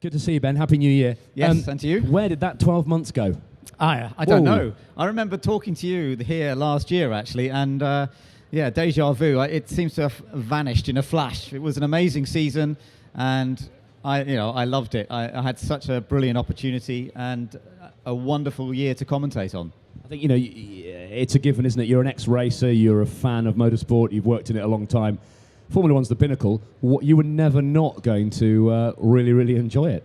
Good to see you, Ben. Happy New Year. Yes, and to you. Where did that 12 months go? I don't know. I remember talking to you here last year, actually, and deja vu. It seems to have vanished in a flash. It was an amazing season, and I loved it. I had such a brilliant opportunity and a wonderful year to commentate on. I think, it's a given, isn't it? You're an ex-racer, you're a fan of motorsport, you've worked in it a long time. Formula One's the pinnacle. You were never not going to really, really enjoy it.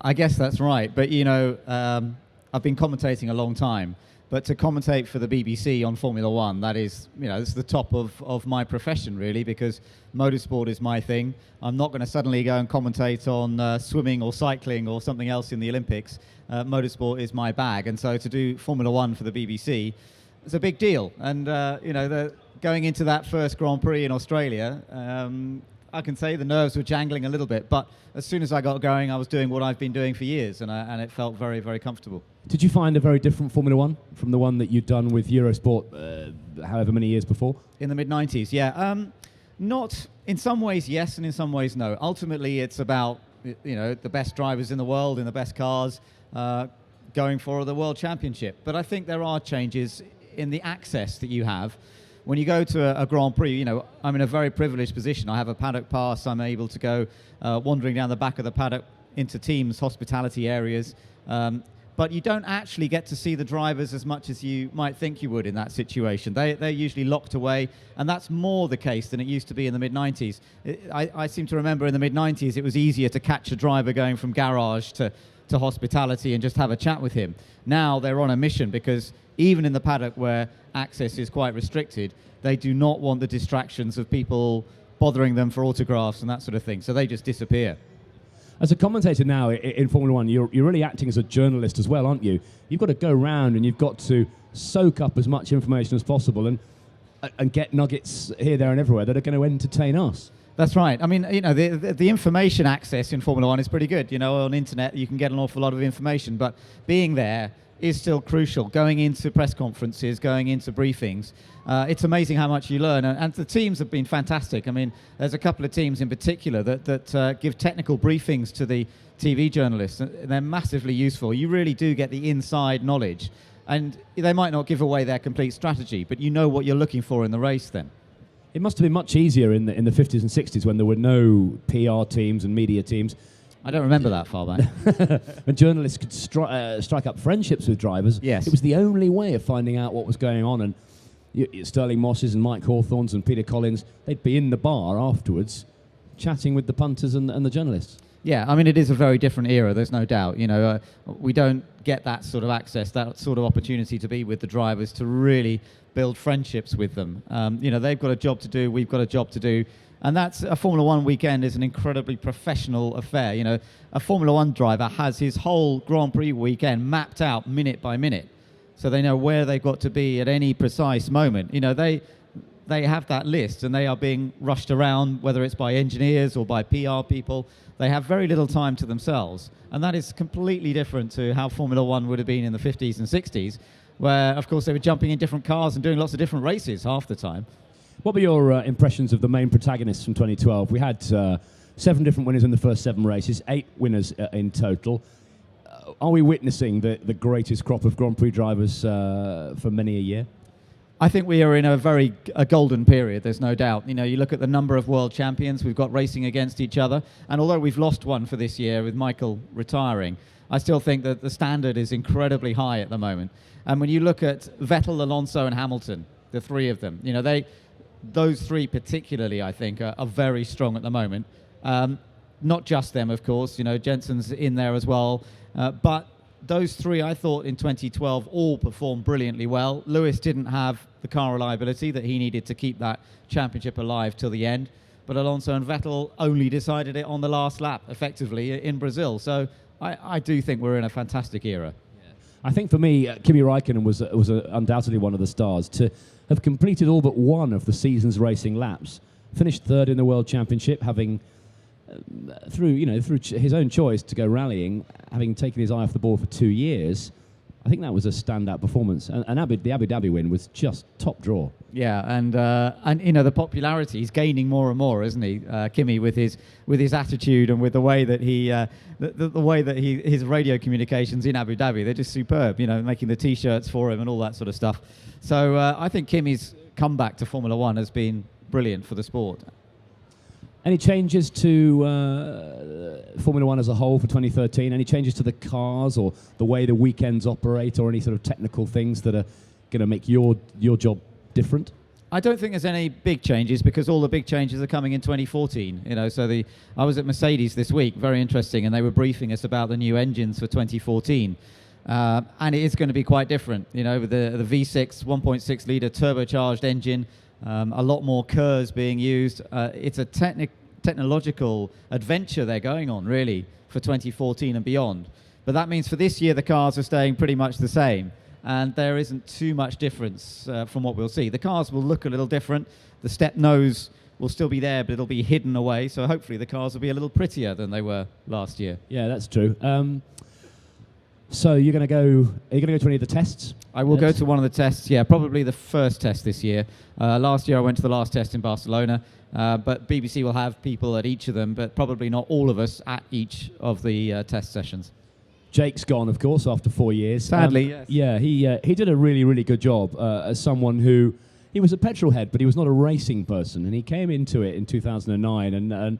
I guess that's right. But, I've been commentating a long time. But to commentate for the BBC on Formula One, that is, this is the top of my profession, really, because motorsport is my thing. I'm not going to suddenly go and commentate on swimming or cycling or something else in the Olympics. Motorsport is my bag. And so to do Formula One for the BBC is a big deal. And, going into that first Grand Prix in Australia, I can say the nerves were jangling a little bit. But as soon as I got going, I was doing what I've been doing for years, and it felt very, very comfortable. Did you find a very different Formula One from the one that you'd done with Eurosport however many years before? In the mid-90s, yeah. Not in some ways, yes, and in some ways, no. Ultimately, it's about the best drivers in the world, in the best cars, going for the World Championship. But I think there are changes in the access that you have. When you go to a Grand Prix, I'm in a very privileged position. I have a paddock pass. I'm able to go wandering down the back of the paddock into teams' hospitality areas. But you don't actually get to see the drivers as much as you might think you would in that situation. They're usually locked away, and that's more the case than it used to be in the mid-90s. I seem to remember in the mid-90s it was easier to catch a driver going from garage to hospitality and just have a chat with him. Now they're on a mission because even in the paddock where access is quite restricted, they do not want the distractions of people bothering them for autographs and that sort of thing, so they just disappear. As a commentator now in Formula One, you're really acting as a journalist as well, aren't you? You've got to go round and you've got to soak up as much information as possible and get nuggets here, there and everywhere that are going to entertain us. That's right. I mean, the information access in Formula One is pretty good. On internet you can get an awful lot of information, but being there is still crucial. Going into press conferences, going into briefings, it's amazing how much you learn. And the teams have been fantastic. I mean, there's a couple of teams in particular that give technical briefings to the TV journalists. And they're massively useful. You really do get the inside knowledge. And they might not give away their complete strategy, but you know what you're looking for in the race then. It must have been much easier in the 50s and 60s when there were no PR teams and media teams. I don't remember that far back. When journalists could strike up friendships with drivers, yes. It was the only way of finding out what was going on. And Sterling Mosses and Mike Hawthorns and Peter Collins, they'd be in the bar afterwards chatting with the punters and the journalists. Yeah, I mean, it is a very different era, there's no doubt. We don't get that sort of access, that sort of opportunity to be with the drivers, to really build friendships with them. They've got a job to do, we've got a job to do. And that's a Formula One weekend is an incredibly professional affair. A Formula One driver has his whole Grand Prix weekend mapped out minute by minute, so they know where they've got to be at any precise moment. They have that list, and they are being rushed around, whether it's by engineers or by PR people. They have very little time to themselves, and that is completely different to how Formula One would have been in the 50s and 60s, where, of course, they were jumping in different cars and doing lots of different races half the time. What were your impressions of the main protagonists from 2012? We had 7 different winners in the first 7 races, 8 winners in total. Are we witnessing the greatest crop of Grand Prix drivers for many a year? I think we are in a golden period, there's no doubt. You look at the number of world champions we've got racing against each other, and although we've lost one for this year with Michael retiring, I still think that the standard is incredibly high at the moment. And when you look at Vettel, Alonso and Hamilton, the 3 of them, those 3 particularly, I think, are very strong at the moment. Not just them, of course. Jensen's in there as well. But those 3, I thought, in 2012 all performed brilliantly well. Lewis didn't have the car reliability that he needed to keep that championship alive till the end. But Alonso and Vettel only decided it on the last lap, effectively, in Brazil. So I do think we're in a fantastic era. I think for me, Kimi Räikkönen was undoubtedly one of the stars. To have completed all but one of the season's racing laps, finished 3rd in the World Championship, having through his own choice to go rallying, having taken his eye off the ball for 2 years, I think that was a standout performance. And the Abu Dhabi win was just top draw. Yeah, and the popularity, he's gaining more and more, isn't he, Kimi, with his attitude and with the way that his radio communications in Abu Dhabi, they're just superb. Making the T-shirts for him and all that sort of stuff. So I think Kimi's comeback to Formula One has been brilliant for the sport. Any changes to Formula One as a whole for 2013? Any changes to the cars or the way the weekends operate, or any sort of technical things that are going to make your job different? I don't think there's any big changes, because all the big changes are coming in 2014. So I was at Mercedes this week, very interesting, and they were briefing us about the new engines for 2014. And it is going to be quite different, with the V6 1.6 litre turbocharged engine. A lot more KERS being used. It's a technological adventure they're going on, really, for 2014 and beyond. But that means for this year, the cars are staying pretty much the same. And there isn't too much difference from what we'll see. The cars will look a little different. The step nose will still be there, but it'll be hidden away. So hopefully the cars will be a little prettier than they were last year. Yeah, that's true. So are you going to go to any of the tests? I will go to one of the tests, yeah, probably the first test this year. Last year I went to the last test in Barcelona, but BBC will have people at each of them, but probably not all of us at each of the test sessions. Jake's gone, of course, after 4 years. Sadly, yes. Yeah, he did a really, really good job as someone who, he was a petrol head, but he was not a racing person, and he came into it in 2009, and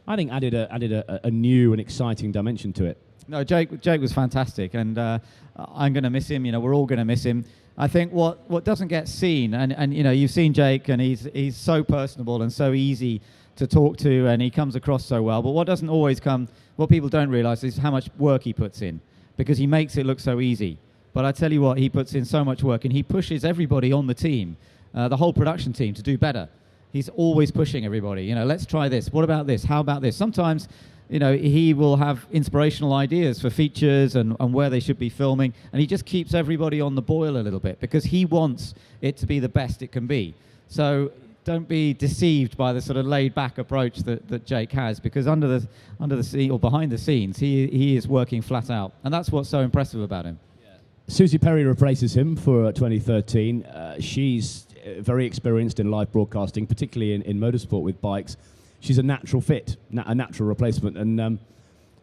I think added a new and exciting dimension to it. No, Jake was fantastic, and I'm going to miss him. We're all going to miss him. I think what doesn't get seen, and you've seen Jake, and he's so personable and so easy to talk to, and he comes across so well. But what doesn't always come, what people don't realise is how much work he puts in, because he makes it look so easy. But I tell you what, he puts in so much work, and he pushes everybody on the team, the whole production team, to do better. He's always pushing everybody. Let's try this. What about this? How about this? Sometimes, he will have inspirational ideas for features and where they should be filming, and he just keeps everybody on the boil a little bit, because he wants it to be the best it can be. So don't be deceived by the sort of laid-back approach that Jake has, because under the scene or behind the scenes, he is working flat out, and that's what's so impressive about him. Yeah. Susie Perry replaces him for 2013. She's very experienced in live broadcasting, particularly in motorsport with bikes. She's a natural fit, a natural replacement, and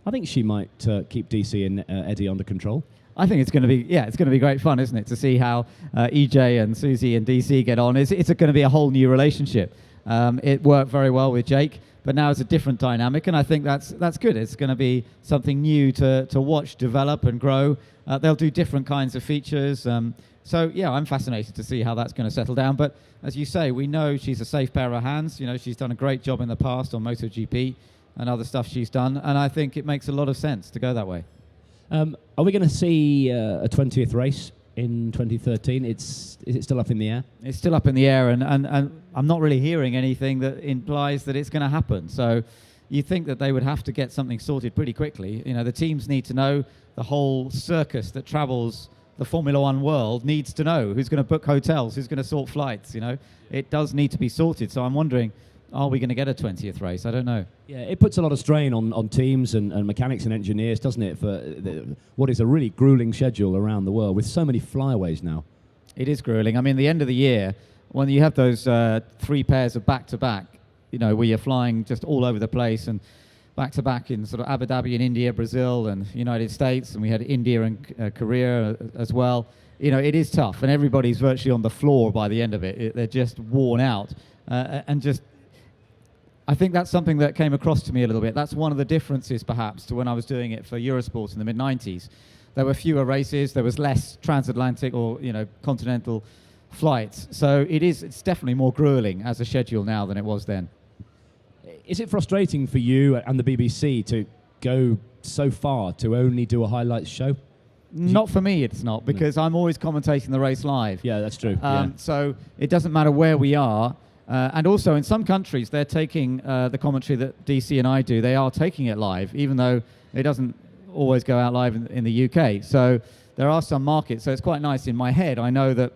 I think she might keep DC and Eddie under control. I think it's going to be great fun, isn't it, to see how EJ and Susie and DC get on. It's going to be a whole new relationship. It worked very well with Jake, but now it's a different dynamic, and I think that's good. It's going to be something new to watch develop and grow. They'll do different kinds of features. So, yeah, I'm fascinated to see how that's going to settle down. But as you say, we know she's a safe pair of hands. She's done a great job in the past on MotoGP and other stuff she's done. And I think it makes a lot of sense to go that way. Are we going to see a 20th race in 2013? Is it still up in the air? It's still up in the air, and I'm not really hearing anything that implies that it's going to happen. So you think that they would have to get something sorted pretty quickly. The teams need to know. The whole circus that travels the Formula One world needs to know who's going to book hotels, who's going to sort flights. It does need to be sorted. So I'm wondering, are we going to get a 20th race? I don't know. Yeah, it puts a lot of strain on teams and mechanics and engineers, doesn't it, for what is a really grueling schedule around the world with so many flyaways now. It is grueling. I mean, the end of the year, when you have those 3 pairs of back-to-back, where you're flying just all over the place, and back-to-back in sort of Abu Dhabi and India, Brazil and United States, and we had India and Korea as well. It is tough, and everybody's virtually on the floor by the end of it. They're just worn out, and just. I think that's something that came across to me a little bit. That's one of the differences, perhaps, to when I was doing it for Eurosport in the mid-90s. There were fewer races, there was less transatlantic or continental flights. So it's definitely more grueling as a schedule now than it was then. Is it frustrating for you and the BBC to go so far to only do a highlights show? Not for me, it's not, because I'm always commentating the race live. Yeah, that's true. So it doesn't matter where we are. And also in some countries, they're taking the commentary that DC and I do, they are taking it live, even though it doesn't always go out live in the UK. So there are some markets. So it's quite nice in my head. I know that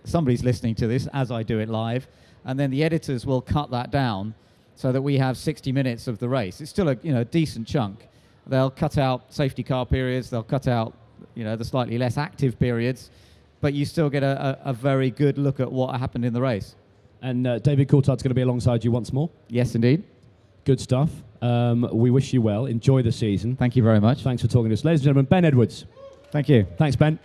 somebody's listening to this as I do it live, and then the editors will cut that down so that we have 60 minutes of the race. It's still a decent chunk. They'll cut out safety car periods. They'll cut out the slightly less active periods, but you still get a very good look at what happened in the race. And David Coulthard's going to be alongside you once more. Yes, indeed. Good stuff. We wish you well. Enjoy the season. Thank you very much. Thanks for talking to us. Ladies and gentlemen, Ben Edwards. Thank you. Thanks, Ben.